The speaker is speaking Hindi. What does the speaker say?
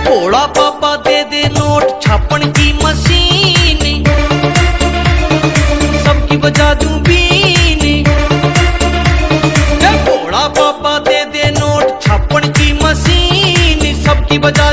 भोला पापा दे दे नोट छापन की मशीन, सबकी बजा दूं बीन। भोला पापा दे दे नोट छापन की मशीन, सबकी बजा